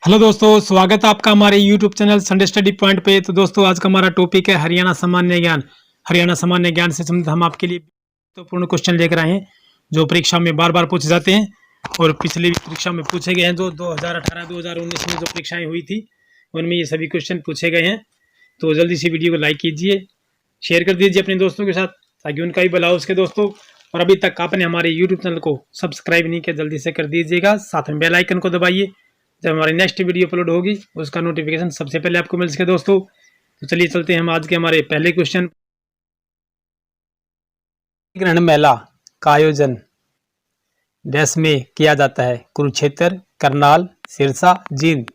Hello दोस्तों, स्वागत है आपका हमारे YouTube channel Sunday study point पे। तो दोस्तों, आज का हमारा टॉपिक है हरियाणा सामान्य ज्ञान। हरियाणा सामान्य ज्ञान से संबंधित हम आपके लिए महत्वपूर्ण क्वेश्चन लेकर आए हैं जो परीक्षा में बार बार पूछे जाते हैं और पिछली परीक्षा में पूछे गए हैं। जो 2018-2019 में जो परीक्षाएं हुई थी उनमें ये सभी क्वेश्चन पूछे गए हैं। तो जल्दी से वीडियो को लाइक कीजिए, शेयर कर दीजिए अपने दोस्तों के साथ ताकि उनका भी भला हो उसके दोस्तों। और अभी तक आपने हमारे यूट्यूब चैनल को सब्सक्राइब नहीं किया, जल्दी से कर दीजिएगा। साथ में बेल आइकन को दबाइए, जब हमारी नेक्स्ट वीडियो अपलोड होगी उसका नोटिफिकेशन सबसे पहले आपको मिल सके दोस्तों। तो चलिए चलते हैं हम आज के हमारे पहले क्वेश्चन। ग्रहण मेला का आयोजन डैश में किया जाता है? कुरुक्षेत्र, करनाल, सिरसा, जींद।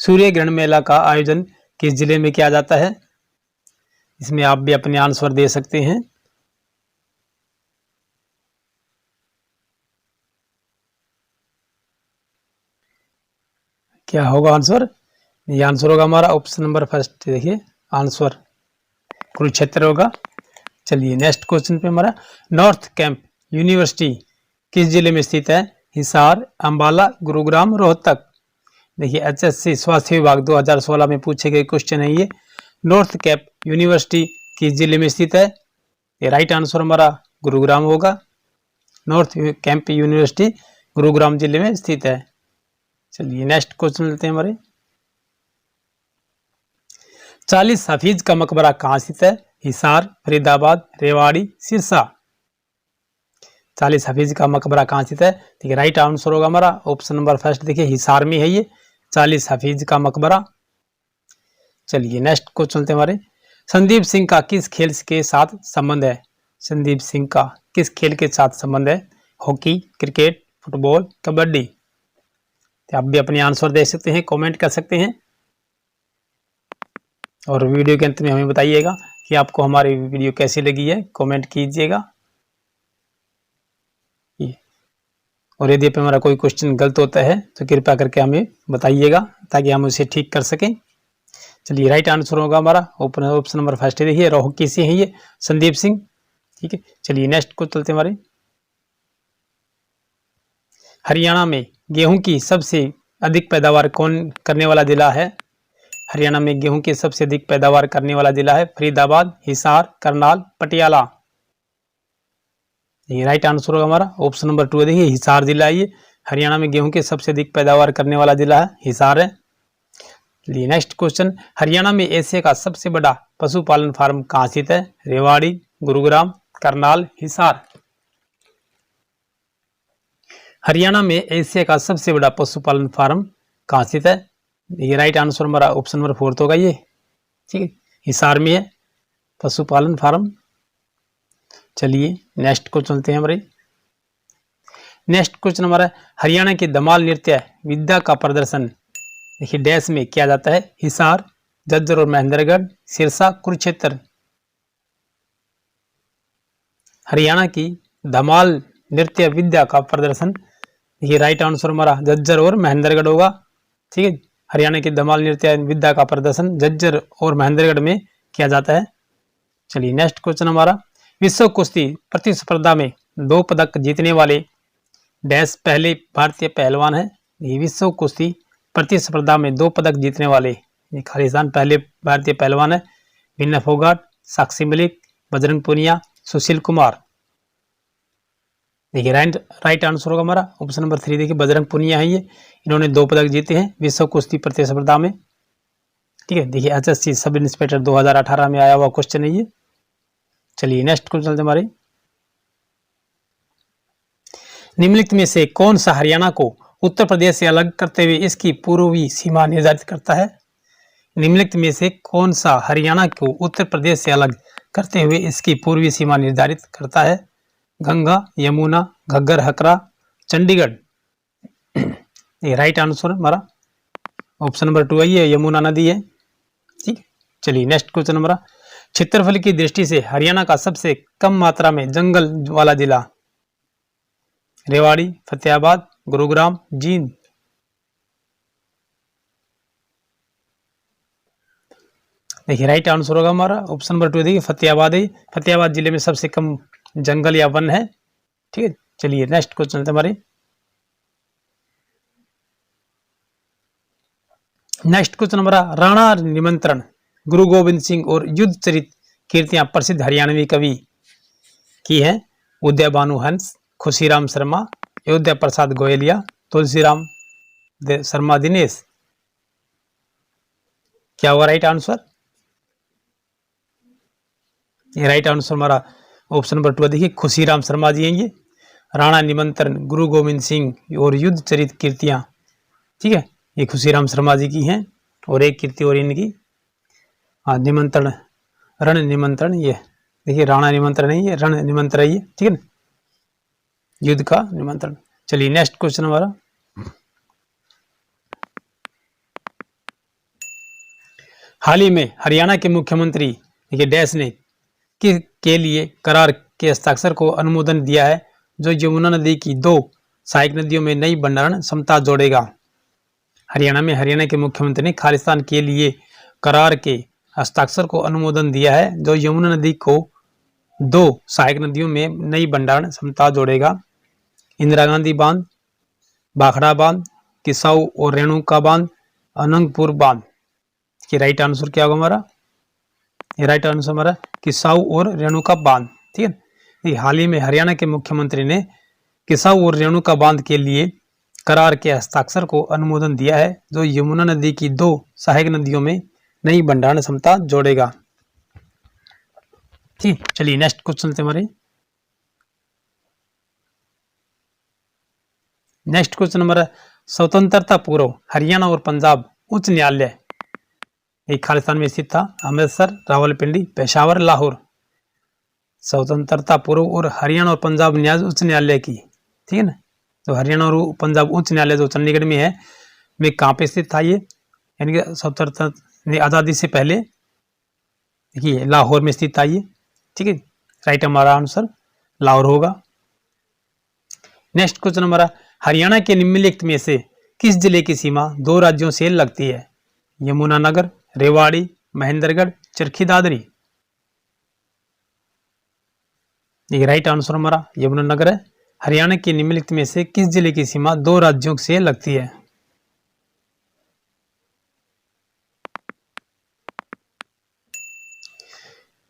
सूर्य ग्रहण मेला का आयोजन किस जिले में किया जाता है? इसमें आप भी अपने आंसर दे सकते हैं। क्या होगा आंसर? ये आंसर होगा हमारा ऑप्शन नंबर फर्स्ट। देखिए आंसर कुरुक्षेत्र होगा। चलिए नेक्स्ट क्वेश्चन पे हमारा, नॉर्थ कैंप यूनिवर्सिटी किस जिले में स्थित है? हिसार, अंबाला, गुरुग्राम, रोहतक। देखिए एचएससी स्वास्थ्य विभाग 2016 में पूछे गए क्वेश्चन है ये। नॉर्थ कैंप यूनिवर्सिटी किस जिले में स्थित है? ये राइट आंसर हमारा गुरुग्राम होगा। नॉर्थ कैंप यूनिवर्सिटी गुरुग्राम जिले में स्थित है। चलिए नेक्स्ट क्वेश्चन लेते हैं हमारे, 40 हफीज का मकबरा कहाँ स्थित है? हिसार, फरीदाबाद, रेवाड़ी, सिरसा। 40 हफीज का मकबरा कहाँ स्थित है? ठीक है, राइट आंसर होगा हमारा ऑप्शन नंबर फर्स्ट। देखिए हिसार में है ये 40 हफीज का मकबरा। चलिए नेक्स्ट क्वेश्चन चलते हमारे, संदीप सिंह का किस खेल के साथ संबंध है? संदीप सिंह का किस खेल के साथ संबंध है? Hockey, cricket, football, kabaddi. तो आप भी अपने आंसर दे सकते हैं, कमेंट कर सकते हैं और वीडियो के अंत में हमें बताइएगा कि आपको हमारी वीडियो कैसी लगी है, कमेंट कीजिएगा। और यदि पे हमारा कोई क्वेश्चन गलत होता है तो कृपया करके हमें बताइएगा ताकि हम उसे ठीक कर सकें। चलिए राइट आंसर होगा हमारा ऑप्शन नंबर फर्स्ट। देखिए हॉकी से है ये संदीप सिंह। ठीक है, चलिए नेक्स्ट को चलते हमारे, हरियाणा में गेहूं की सबसे अधिक पैदावार कौन करने वाला जिला है? हरियाणा में गेहूं की सबसे अधिक पैदावार करने वाला जिला है फरीदाबाद, हिसार, करनाल, पटियाला। ये राइट आंसर होगा हमारा ऑप्शन नंबर 2। देखिए हिसार जिला ये हरियाणा में गेहूं के सबसे अधिक पैदावार करने वाला जिला है, हिसार है। चलिए नेक्स्ट क्वेश्चन, हरियाणा में एशिया का सबसे बड़ा पशुपालन फार्म कहाँ स्थित है? रेवाड़ी, गुरुग्राम, करनाल, हिसार। हरियाणा में एशिया का सबसे बड़ा पशुपालन फार्म कहाँ स्थित है? ये राइट आंसर हमारा ऑप्शन नंबर 4 होगा ये। ठीक है, हिसार में है पशुपालन फार्म। चलिए नेक्स्ट को चलते हैं हमारे, नेक्स्ट क्वेश्चन हमारा, हरियाणा के धमाल नृत्य विद्या का प्रदर्शन देखिए डैश में किया जाता है? हिसार, झज्जर और महेंद्रगढ़, सिरसा, कुरुक्षेत्र। हरियाणा की धमाल नृत्य विद्या का प्रदर्शन, ये राइट आंसर हमारा झज्जर और महेंद्रगढ़ होगा। ठीक है, हरियाणा की धमाल नृत्य विद्या का प्रदर्शन झज्जर और महेंद्रगढ़ में किया जाता है। चलिए नेक्स्ट क्वेश्चन हमारा, विश्व कुश्ती प्रतिस्पर्धा में 2 पदक जीतने वाले डैश पहले भारतीय पहलवान है? ये विश्व कुश्ती प्रतिस्पर्धा में 2 पदक जीतने वाले ये खालिस्तान पहले भारतीय पहलवान है, विनय फोगाट, साक्षी मलिक, बजरंग पुनिया, सुशील कुमार। देखिए राइट आंसर होगा हमारा ऑप्शन नंबर 3। देखिए बजरंग पुनिया है ये, इन्होंने 2 पदक जीते हैं विश्व कुश्ती प्रतिस्पर्धा में। ठीक है, देखिए एचएससी सब इंस्पेक्टर 2018 में आया हुआ क्वेश्चन है ये। चलिए नेक्स्ट क्वेश्चन चलते हमारे, निम्नलिखित में से कौन सा हरियाणा को उत्तर प्रदेश से अलग करते हुए इसकी पूर्वी सीमा निर्धारित करता है? निम्नलिखित में से कौन सा हरियाणा को उत्तर प्रदेश से अलग करते हुए इसकी पूर्वी सीमा निर्धारित करता है? गंगा, यमुना, घग्गर, हकरा, चंडीगढ़। ये राइट आंसर हमारा ऑप्शन नंबर 2 है, ये यमुना नदी है। ठीक, चलिए नेक्स्ट क्वेश्चन हमारा, क्षेत्रफल की दृष्टि से हरियाणा का सबसे कम मात्रा में जंगल वाला जिला? रेवाड़ी, फतेहाबाद, गुरुग्राम, जींद। देखिए राइट आंसर होगा हमारा ऑप्शन नंबर 2। देखिए फतेहाबाद है, फतेहाबाद जिले में सबसे कम जंगल या वन है। ठीक है, चलिए नेक्स्ट क्वेश्चन चलते हमारे, नेक्स्ट क्वेश्चन हमारा, राणा निमंत्रण, गुरु गोविंद सिंह और युद्ध चरित कीर्तियां प्रसिद्ध हरियाणवी कवि की है। उदय भानु हंस, खुशीराम शर्मा, अयोध्या प्रसाद गोयलिया, तुलसीराम शर्मा दिनेश। क्या होगा राइट आंसर? ये राइट आंसर हमारा ऑप्शन नंबर 2 देखिए, खुशीराम शर्मा जी हैं ये। राणा निमंत्रण, गुरु गोविंद सिंह और युद्ध चरित कीर्तियां, ठीक है, ये खुशीराम शर्मा जी की हैं। और एक कीर्ति और इनकी, हाँ, निमंत्रण, रण निमंत्रण, ये देखिए राणा निमंत्रण है, ये रण निमंत्रण है ये, ठीक है ना, युद्ध का निमंत्रण। चलिए नेक्स्ट क्वेश्चन हमारा, हाल ही में हरियाणा के मुख्यमंत्री देखिए डैश ने के लिए करार के हस्ताक्षर को अनुमोदन दिया है जो यमुना नदी की 2 सहायक नदियों में नई भंडारण क्षमता जोड़ेगा। हरियाणा में हरियाणा के मुख्यमंत्री ने खालिस्तान के लिए करार के हस्ताक्षर को अनुमोदन दिया है जो यमुना नदी को 2 सहायक नदियों में नई भंडारण क्षमता जोड़ेगा। इंदिरा गांधी बांध, भाखड़ा बांध, किसाऊ और रेणुका बांध, अनंगपुर बांध। कि राइट आंसर क्या होगा हमारा? ये राइट आंसर हमारा किसाऊ और रेणुका बांध, ठीक है। हाल ही में हरियाणा के मुख्यमंत्री ने किसाऊ और रेणुका बांध के लिए करार के हस्ताक्षर को अनुमोदन दिया है जो यमुना नदी की 2 सहायक नदियों में नई भंडारण क्षमता जोड़ेगा। ठीक, चलिए नेक्स्ट क्वेश्चन चलते हमारे। नेक्स्ट क्वेश्चन हमारा, स्वतंत्रता पूर्व हरियाणा और पंजाब उच्च न्यायालय एक खालिस्तान में स्थित था। अमृतसर, रावलपिंडी, पेशावर, लाहौर। स्वतंत्रता पूर्व और हरियाणा और पंजाब उच्च न्यायालय की, ठीक है ना, तो हरियाणा और पंजाब उच्च न्यायालय जो चंडीगढ़ में है, में कहाँ पे स्थित था ये, यानी कि स्वतंत्रता आज़ादी से पहले देखिए लाहौर में स्थित था ये, ठीक है। राइट हमारा आंसर लाहौर होगा। नेक्स्ट क्वेश्चन हमारा, हरियाणा के निम्नलिखित में से किस जिले की सीमा 2 राज्यों से लगती है? यमुनानगर, रेवाड़ी, महेंद्रगढ़, चरखी दादरी। ये राइट आंसर हमारा यमुनानगर है। हरियाणा के निम्नलिखित में से किस जिले की सीमा 2 राज्यों से लगती है?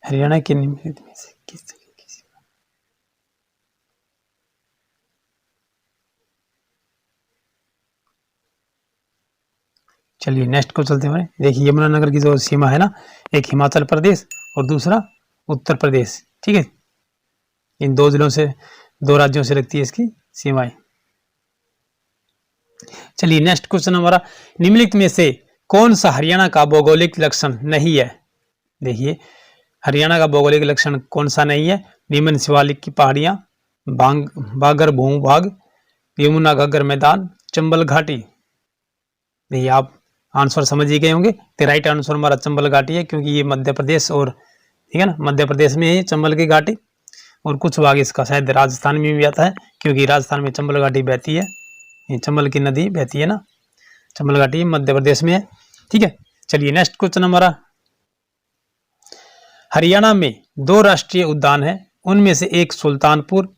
हरियाणा के निम्नलिखित में से किस जिले की सीमा, चलिए नेक्स्ट को चलते हैं। देखिए यमुनानगर की जो सीमा है ना, एक हिमाचल प्रदेश और दूसरा उत्तर प्रदेश, ठीक है। इन 2 जिलों से 2 राज्यों से लगती है इसकी सीमाएं। चलिए नेक्स्ट क्वेश्चन हमारा, निम्नलिखित में से कौन सा हरियाणा का भौगोलिक लक्षण नहीं है? देखिए हरियाणा का भौगोलिक लक्षण कौन सा नहीं है? नीमन शिवालिक की पहाड़ियां, बागर भूभाग, यमुना घग्गर मैदान, चंबल घाटी। देखिए आप आंसर समझ ही गए होंगे। तो राइट आंसर हमारा चंबल घाटी है, क्योंकि ये मध्य प्रदेश और, ठीक है ना, मध्य प्रदेश में है चंबल की घाटी, और कुछ भाग इसका शायद राजस्थान में भी आता है, क्योंकि राजस्थान में चंबल घाटी बहती है, ये चंबल की नदी बहती है ना, चंबल घाटी मध्य प्रदेश में है, ठीक है। चलिए नेक्स्ट क्वेश्चन हमारा, हरियाणा में 2 राष्ट्रीय उद्यान है, उनमें से एक सुल्तानपुर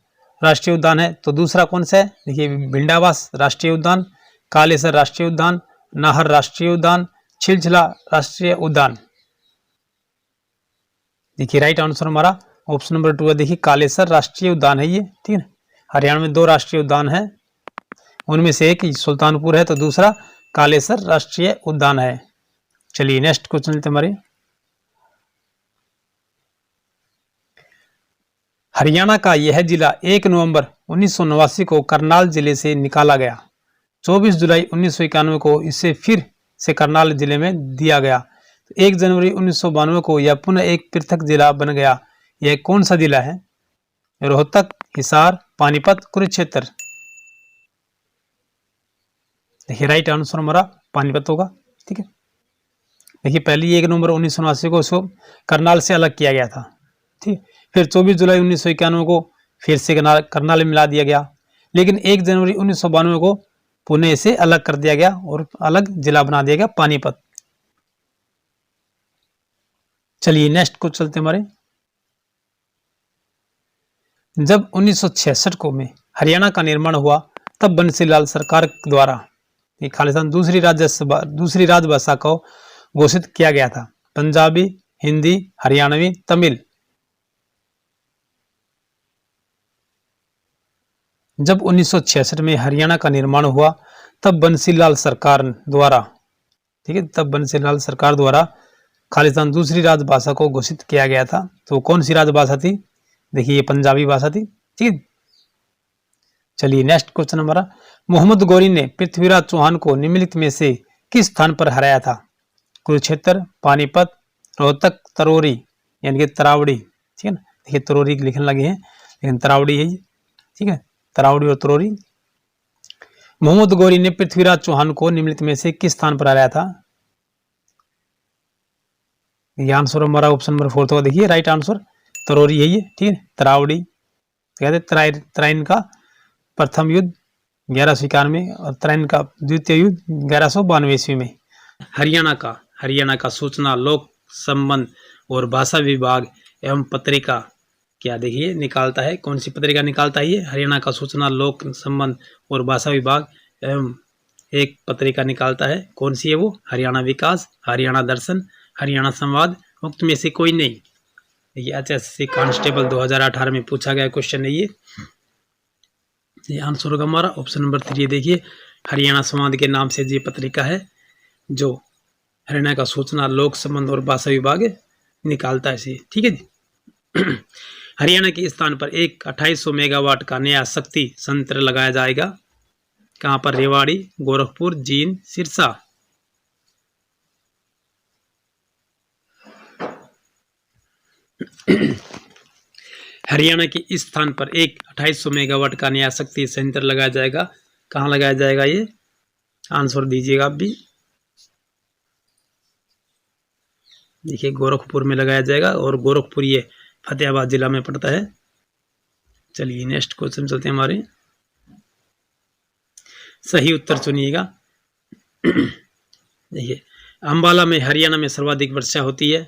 राष्ट्रीय उद्यान है, तो दूसरा कौन सा है? देखिए भिंडावास राष्ट्रीय उद्यान, कालेसर राष्ट्रीय उद्यान, नाहर राष्ट्रीय उद्यान, छिलछिला राष्ट्रीय उद्यान। देखिए राइट आंसर हमारा ऑप्शन नंबर 2 है, देखिए कालेसर राष्ट्रीय उद्यान है ये, ठीक है। हरियाणा में 2 राष्ट्रीय उद्यान है, उनमें से एक सुल्तानपुर है तो दूसरा कालेसर राष्ट्रीय उद्यान है। चलिए नेक्स्ट क्वेश्चन लेते हमारे, हरियाणा का यह जिला 1 नवंबर 1989 को करनाल जिले से निकाला गया। 24 जुलाई 1991 को इसे फिर से करनाल जिले में दिया गया। 1 जनवरी 1992 को यह पुनः एक पृथक जिला बन गया। यह कौन सा जिला है? रोहतक, हिसार, पानीपत, कुरुक्षेत्र। देखिए राइट आंसर हमारा पानीपत होगा, ठीक है। देखिए पहले 1 नवंबर 1989 को इसको करनाल से अलग किया गया था, ठीक। फिर 24 जुलाई 1991 को फिर से करनाल में मिला दिया गया, लेकिन 1 जनवरी 1992 को पुणे से अलग कर दिया गया और अलग जिला बना दिया गया पानीपत। चलिए नेक्स्ट को चलते हमारे, जब 1966 को में हरियाणा का निर्माण हुआ तब बंसीलाल सरकार द्वारा ये खालिस्तान दूसरी राजभाषा को घोषित किया गया था? पंजाबी, हिंदी, हरियाणवी, तमिल। जब 1966 में हरियाणा का निर्माण हुआ तब बंसीलाल सरकार द्वारा, ठीक है, तब बंसीलाल सरकार द्वारा खालिस्तान दूसरी राजभाषा को घोषित किया गया था। तो कौन सी राजभाषा थी? देखिए ये पंजाबी भाषा थी। ठीक है, चलिए नेक्स्ट क्वेश्चन हमारा, मोहम्मद गौरी ने पृथ्वीराज चौहान को निम्नलिखित में से किस स्थान पर हराया था? कुरुक्षेत्र, पानीपत, रोहतक, तरोरी यानी कि तरावड़ी। ठीक है ना, देखिए तरोरी लिखने लगे हैं लेकिन तरावड़ी है ये। ठीक है, तरावड़ी और तरोरी। मोहम्मद गौरी ने पृथ्वीराज चौहान को निम्नलिखित में से किस स्थान पर हराया था? ये आंसर हमारा ऑप्शन नंबर 4 होगा। देखिए राइट आंसर तरोरी है ये। ठीक है, तरावड़ी कहते तराइन का प्रथम युद्ध 1191 में और तराइन का द्वितीय युद्ध 1192 ईस्वी में। हरियाणा का सूचना, लोक संबंध और भाषा विभाग एवं पत्रिका क्या देखिए निकालता है? कौन सी पत्रिका निकालता है ये? हरियाणा का सूचना, लोक संबंध और भाषा विभाग एवं एक पत्रिका निकालता है। कौन सी है वो? हरियाणा विकास, हरियाणा दर्शन, हरियाणा संवाद, उक्त में से कोई नहीं। ये HSC कांस्टेबल 2018 में पूछा गया क्वेश्चन है ये आंसर होगा हमारा ऑप्शन नंबर 3। देखिए हरियाणा संवाद के नाम से ये पत्रिका है जो हरियाणा का सूचना, लोक संबंध और भाषा विभाग निकालता है इसे। ठीक है जी। हरियाणा के स्थान पर एक 2800 मेगावाट का नया शक्ति संयंत्र लगाया जाएगा। कहाँ पर? रेवाड़ी, गोरखपुर, जींद, सिरसा। हरियाणा के इस स्थान पर एक 2800 मेगावाट का नया शक्ति संयंत्र लगाया जाएगा। कहाँ लगाया जाएगा ये? आंसर दीजिएगा आप भी। देखिए गोरखपुर में लगाया जाएगा और गोरखपुर ये फतेहाबाद जिला में पड़ता है। चलिए नेक्स्ट क्वेश्चन चलते हैं हमारे। सही उत्तर चुनिएगा। देखिए अंबाला में हरियाणा में सर्वाधिक वर्षा होती है।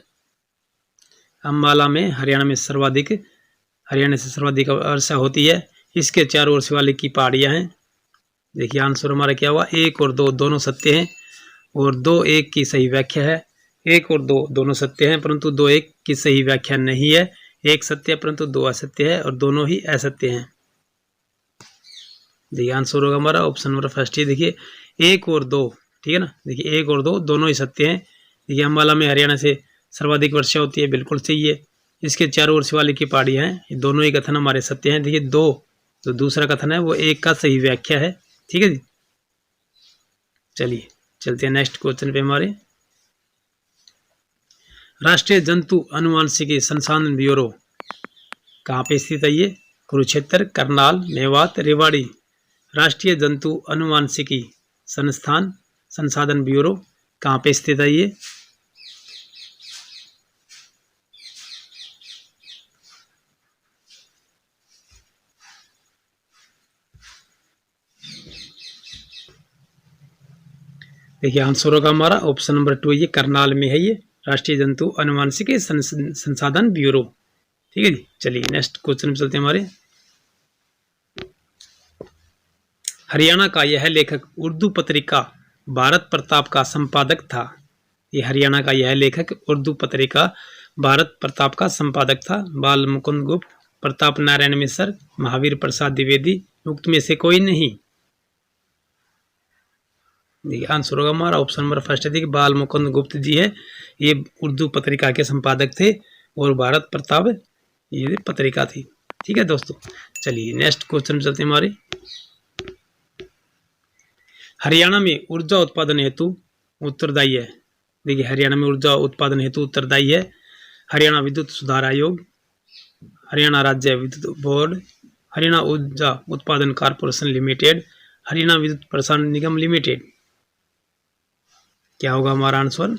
अंबाला में हरियाणा से सर्वाधिक वर्षा होती है। इसके चारों ओर शिवालिक की पहाड़ियां हैं। देखिए आंसर हमारा क्या हुआ? 1 और 2 दोनों सत्य हैं और 2 1 की सही व्याख्या है। 1 और 2 दोनों सत्य हैं परंतु 2 1 की सही व्याख्या नहीं है। 1 सत्य है परंतु 2 असत्य है और दोनों ही असत्य हैं। देखिए आंसर होगा हमारा ऑप्शन नंबर फर्स्ट ही। देखिए 1 और 2, ठीक है ना, देखिए 1 और 2 दोनों ही सत्य हैं। देखिए अंबाला में हरियाणा से सर्वाधिक वर्षा होती है, बिल्कुल सही है। इसके चारों ओर शिवालिक की पहाड़ियां हैं, ये दोनों ही कथन हमारे सत्य हैं। देखिए 2 जो दूसरा कथन है वो 1 का सही व्याख्या है। ठीक है जी। चलिए चलते हैं नेक्स्ट क्वेश्चन पे हमारे। राष्ट्रीय जंतु अनुवांशिकी संसाधन ब्यूरो कहाँ पे स्थित है ये? कुरुक्षेत्र, करनाल, मेवात, रेवाड़ी। राष्ट्रीय जंतु अनुवांशिकी संसाधन ब्यूरो कहाँ पे स्थित है ये? देखिए आंसर होगा हमारा ऑप्शन नंबर 2, ये करनाल में है ये राष्ट्रीय जंतु अनुवांशिकी संसाधन ब्यूरो। ठीक है जी। चलिए नेक्स्ट क्वेश्चन चलते हैं हमारे। हरियाणा का यह लेखक उर्दू पत्रिका भारत प्रताप का संपादक था। ये हरियाणा का यह लेखक उर्दू पत्रिका भारत प्रताप का संपादक था। बाल मुकुंद गुप्त, प्रताप नारायण मिश्र, महावीर प्रसाद द्विवेदी, उक्त में से कोई नहीं। देखिए आंसर होगा हमारा ऑप्शन नंबर फर्स्ट है। देखिए बाल मुकुंद गुप्त जी है, ये उर्दू पत्रिका के संपादक थे और भारत प्रताप ये पत्रिका थी। ठीक है दोस्तों। चलिए नेक्स्ट क्वेश्चन चलते हैं हमारे। हरियाणा में ऊर्जा उत्पादन हेतु उत्तरदायी है। देखिए हरियाणा में ऊर्जा उत्पादन हेतु उत्तरदायी है हरियाणा विद्युत सुधार आयोग, हरियाणा राज्य विद्युत बोर्ड, हरियाणा ऊर्जा उत्पादन कॉर्पोरेशन लिमिटेड, हरियाणा विद्युत प्रसारण निगम लिमिटेड। क्या होगा हमारा आंसर?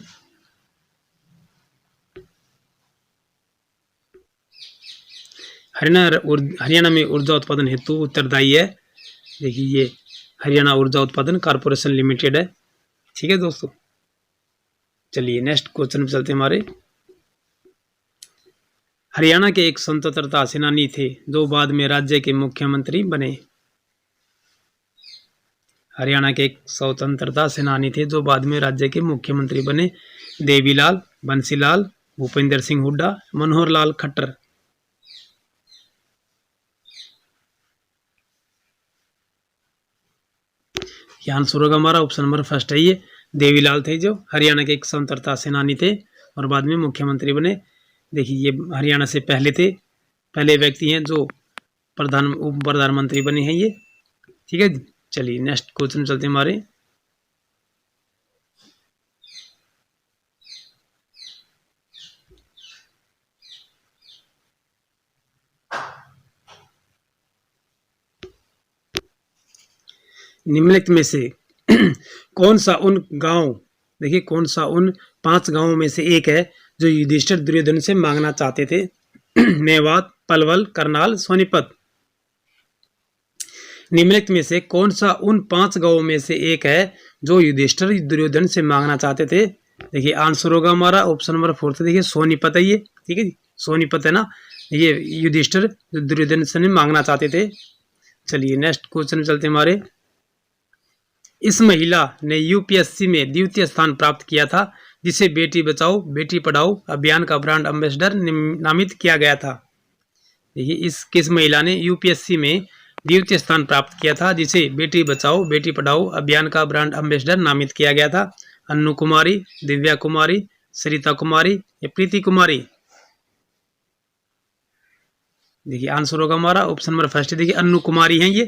हरियाणा में ऊर्जा उत्पादन हेतु उत्तरदायी है। देखिए ये हरियाणा ऊर्जा उत्पादन कॉर्पोरेशन लिमिटेड है। ठीक है दोस्तों। चलिए नेक्स्ट क्वेश्चन पे चलते हैं हमारे। हरियाणा के एक स्वतंत्रता सेनानी थे जो बाद में राज्य के मुख्यमंत्री बने। हरियाणा के एक स्वतंत्रता सेनानी थे जो बाद में राज्य के मुख्यमंत्री बने। देवीलाल, बंसीलाल, भूपेंद्र सिंह हुड्डा, मनोहर लाल खट्टर। ये आंसर होगा हमारा ऑप्शन नंबर फर्स्ट है ये। देवीलाल थे जो हरियाणा के एक स्वतंत्रता सेनानी थे और बाद में मुख्यमंत्री बने। देखिए ये हरियाणा से पहले व्यक्ति हैं जो उप प्रधानमंत्री बने हैं ये। ठीक है जी, चलिए नेक्स्ट क्वेश्चन चलते हैं हमारे। निम्नलिखित में से कौन सा उन 5 गांवों में से एक है जो युधिष्ठिर दुर्योधन से मांगना चाहते थे? मेवात, पलवल, करनाल, सोनीपत। निम्नलिखित में से कौन सा उन 5 गांवों में से एक है जो युधिष्ठिर दुर्योधन से मांगना चाहते थे? देखिए आंसर होगा हमारा ऑप्शन नंबर 4। देखिए सोनीपत है ये। ठीक है जी, सोनीपत है ना, ये युधिष्ठिर दुर्योधन से मांगना चाहते थे। चलिए नेक्स्ट क्वेश्चन चलते हमारे। इस महिला ने यूपीएससी में द्वितीय स्थान प्राप्त किया था जिसे बेटी बचाओ बेटी पढ़ाओ अभियान का ब्रांड एम्बेसडर नामित किया गया था। देखिए इस किस महिला ने यूपीएससी में द्वितीय स्थान प्राप्त किया था जिसे बेटी बचाओ बेटी पढ़ाओ अभियान का ब्रांड एम्बेसडर नामित किया गया था? अन्नू कुमारी, दिव्या कुमारी, सरिता कुमारी या प्रीति कुमारी? देखिए आंसर होगा हमारा ऑप्शन नंबर फर्स्ट। देखिए अन्नू कुमारी हैं ये।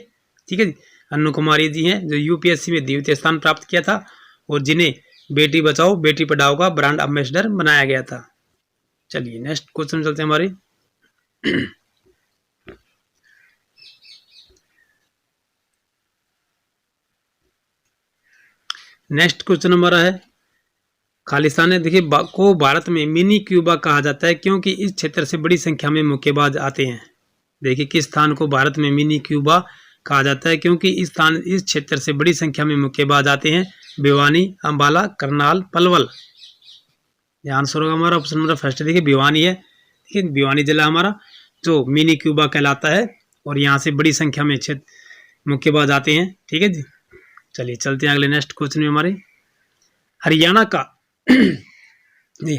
ठीक है जी, अन्नू कुमारी जी हैं जो यूपीएससी में द्वितीय स्थान प्राप्त किया था और जिन्हें बेटी बचाओ बेटी पढ़ाओ का ब्रांड एम्बेसडर बनाया गया था। चलिए नेक्स्ट क्वेश्चन चलते हैं हमारे। नेक्स्ट क्वेश्चन हमारा है खालिस्तान है। देखिए को भारत में मिनी क्यूबा कहा जाता है क्योंकि इस क्षेत्र से बड़ी संख्या में मुक्केबाज आते हैं। देखिए किस स्थान को भारत में मिनी क्यूबा कहा जाता है क्योंकि इस क्षेत्र से बड़ी संख्या में मुक्केबाज आते हैं? भिवानी, अंबाला, करनाल, पलवल। यह आंसर होगा हमारा ऑप्शन नंबर फर्स्ट। देखिए भिवानी है। देखिए भिवानी जिला हमारा जो मिनी क्यूबा कहलाता है और यहाँ से बड़ी संख्या में मुक्केबाज आते हैं। ठीक है जी, चलिए चलते हैं अगले नेक्स्ट क्वेश्चन में हमारे। हरियाणा का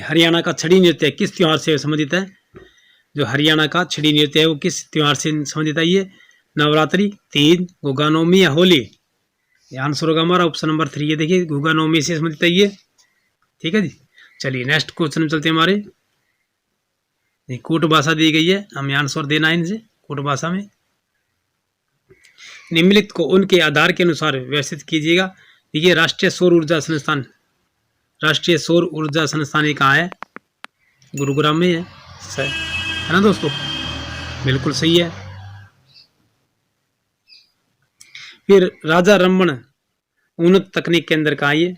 हरियाणा का छड़ी नृत्य किस त्योहार से संबंधित है? जो हरियाणा का छड़ी नृत्य है वो किस त्योहार से संबंधित है? ये नवरात्रि, तीज, गुगा नवमी या होली? आंसर होगा हमारा ऑप्शन नंबर 3 है। देखिए गुगा नवमी से संबंधित है ये। ठीक है जी, चलिए नेक्स्ट क्वेश्चन में चलते हैं हमारे। कूट भाषा दी गई है, हमें आंसर देना है इनसे कूट भाषा में। निम्नलिखित को उनके आधार के अनुसार व्यवस्थित कीजिएगा। देखिए राष्ट्रीय सौर ऊर्जा संस्थान ये कहाँ है? गुरुग्राम में है ना दोस्तों? बिल्कुल सही है। फिर राजा रमन उन्नत तकनीक केंद्र कहाँ है?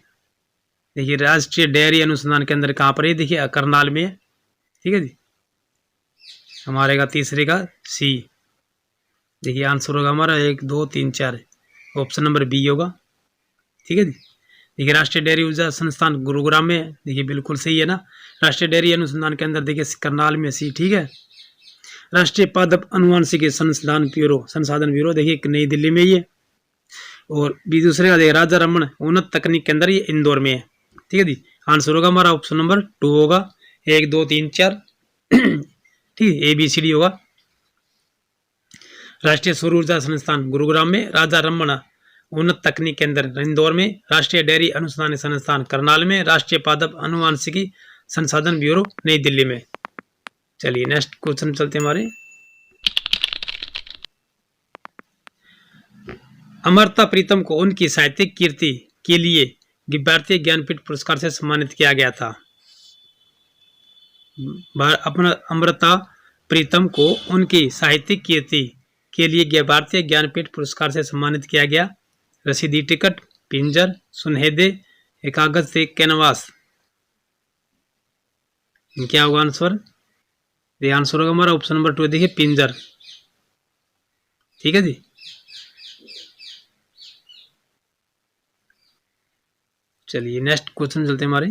देखिए राष्ट्रीय डेयरी अनुसंधान केंद्र कहाँ पर है? देखिए करनाल में है। ठीक है जी, हमारे का तीसरे का सी। देखिए आंसर होगा हमारा 1 2 3 4 ऑप्शन नंबर बी होगा। ठीक है जी, देखिए राष्ट्रीय डेयरी ऊर्जा संस्थान गुरुग्राम में है। देखिए बिल्कुल सही है ना, राष्ट्रीय डेयरी अनुसंधान केंद्र देखिए करनाल में सी। ठीक है, राष्ट्रीय पादप अनुवांशिकी संसाधन ब्यूरो देखिए नई दिल्ली में ही है। और भी दूसरे का देखिए राजा रमन उन्नत तकनीक केंद्र ये इंदौर में है। ठीक है जी, आंसर होगा हमारा ऑप्शन नंबर 2 होगा। 1 2 3 4 ठीक है, ABCD होगा। राष्ट्रीय सौर ऊर्जा संस्थान गुरुग्राम में, राजा रमन उन्नत तकनीक केंद्र इंदौर में, राष्ट्रीय डेयरी अनुसंधान संस्थान करनाल में, राष्ट्रीय पादप अनुवांशिकी संसाधन ब्यूरो नई दिल्ली में। चलिए नेक्स्ट क्वेश्चन चलते हमारे। अमृता प्रीतम को उनकी साहित्यिक कीर्ति के लिए भारतीय ज्ञानपीठ पुरस्कार से सम्मानित किया गया था। अमृता प्रीतम को उनकी साहित्यिक कीर्ति के लिए भारतीय ज्ञानपीठ पुरस्कार से सम्मानित किया गया। रसीदी टिकट, पिंजर, सुनहदे, कागज से कैनवास। क्या होगा आंसर? ये आंसर होगा हमारा ऑप्शन नंबर 2 देखिए पिंजर। ठीक है जी, चलिए नेक्स्ट क्वेश्चन चलते हैं हमारे।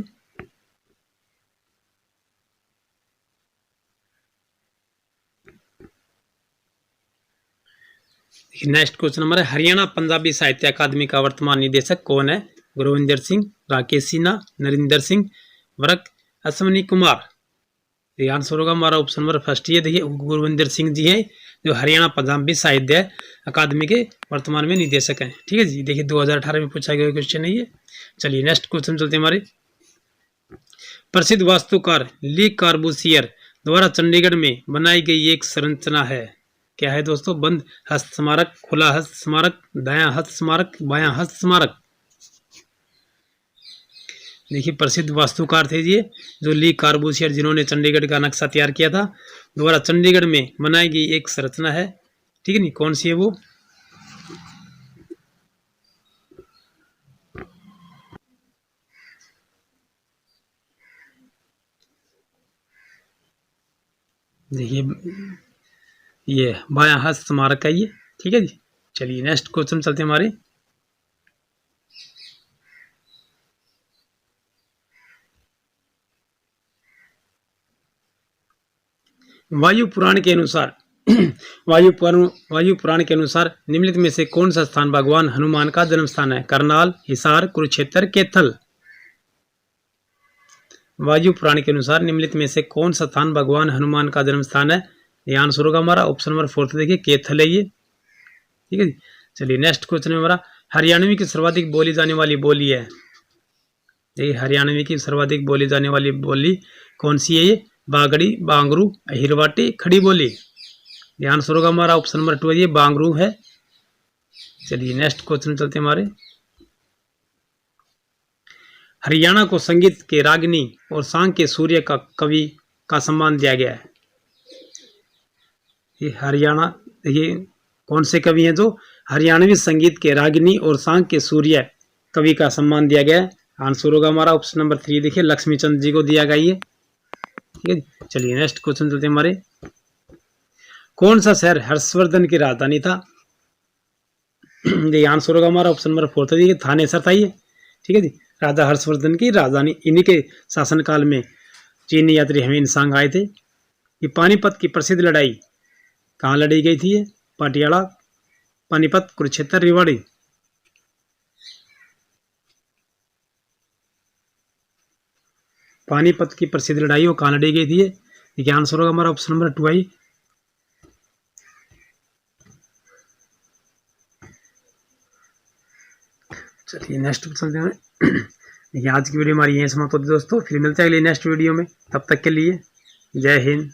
देखिए नेक्स्ट क्वेश्चन नंबर है, हरियाणा पंजाबी साहित्य अकादमी का वर्तमान निदेशक कौन है? गुरविंदर सिंह, राकेश सिन्हा, नरिंदर सिंह, वर्क, अश्विनी कुमार। ये आंसर होगा हमारा ऑप्शन नंबर फर्स्ट। ये देखिए गुरविंदर सिंह जी हैं जो हरियाणा पंजाबी साहित्य अकादमी के वर्तमान में निदेशक हैं। ठीक है जी, देखिए 2018 में पूछा गया क्वेश्चन है ये। चलिए नेक्स्ट क्वेश्चन चलते हैं हमारे। प्रसिद्ध वास्तुकार ली कार्बूसियर द्वारा चंडीगढ़ में बनाई गई एक संरचना है, क्या है दोस्तों? बंद हस्त स्मारक, खुला हस्त स्मारक, दायां हस्त स्मारक, बायां हस्त स्मारक। देखिए प्रसिद्ध वास्तुकार थे ये जो ली कार्बूसियर, जिन्होंने चंडीगढ़ का नक्शा तैयार किया था, द्वारा चंडीगढ़ में बनाई गई एक संरचना है। ठीक है नहीं, कौन सी है वो? देखिए ये बायां हस्त स्मारक है ये। ठीक है जी, चलिए नेक्स्ट क्वेश्चन चलते हैं हमारे। वायु पुराण के अनुसार वायु पुराण के अनुसार निम्नलिखित में से कौन सा स्थान भगवान हनुमान का जन्म स्थान है? करनाल, हिसार, कुरुक्षेत्र, कैथल। वायु पुराण के अनुसार निम्नलिखित में से कौन सा स्थान भगवान हनुमान का जन्म स्थान है? ये आंसर होगा हमारा ऑप्शन नंबर 4। देखिए कैथल है ये। ठीक है जी, चलिए नेक्स्ट क्वेश्चन है हमारा, हरियाणवी की सर्वाधिक बोली जाने वाली बोली है। देखिए हरियाणवी की सर्वाधिक बोली जाने वाली बोली कौन सी है? ये बागड़ी, बांगरू, अहिरवाटी, खड़ी बोली। ये आंसर होगा हमारा ऑप्शन नंबर 2, ये बांगरू है। चलिए नेक्स्ट क्वेश्चन चलते हैं हमारे। हरियाणा को संगीत के रागिनी और सांग के सूर्य का कवि का सम्मान दिया गया है। ये हरियाणा, ये कौन से कवि हैं जो हरियाणवी संगीत के रागिनी और सांग के सूर्य कवि का सम्मान दिया गया है? आंसर होगा हमारा ऑप्शन नंबर 3। देखिए लक्ष्मीचंद जी को दिया गया ये। ठीक है, चलिए नेक्स्ट क्वेश्चन चलते हैं हमारे। कौन सा शहर हर्षवर्धन की राजधानी था? ये आंसर होगा हमारा ऑप्शन नंबर 4 था, ये थानेसर था ये। ठीक है जी, राजा हर्षवर्धन की राजधानी, इन्हीं के शासनकाल में चीनी यात्री ह्वेनसांग आए थे। ये पानीपत की प्रसिद्ध लड़ाई कहाँ लड़ी गई थी? ये पाटियाला, पानीपत, कुरुक्षेत्र, रेवाड़ी। पानीपत की प्रसिद्ध लड़ाई वो कहाँ लड़ी गई थी? ये आंसर होगा हमारा ऑप्शन नंबर 2 आई। चलिए नेक्स्ट चलते हैं। देखिए आज की वीडियो हमारी यहीं समाप्त होती है दोस्तों, फिर मिलते हैं अगली नेक्स्ट वीडियो में। तब तक के लिए जय हिंद।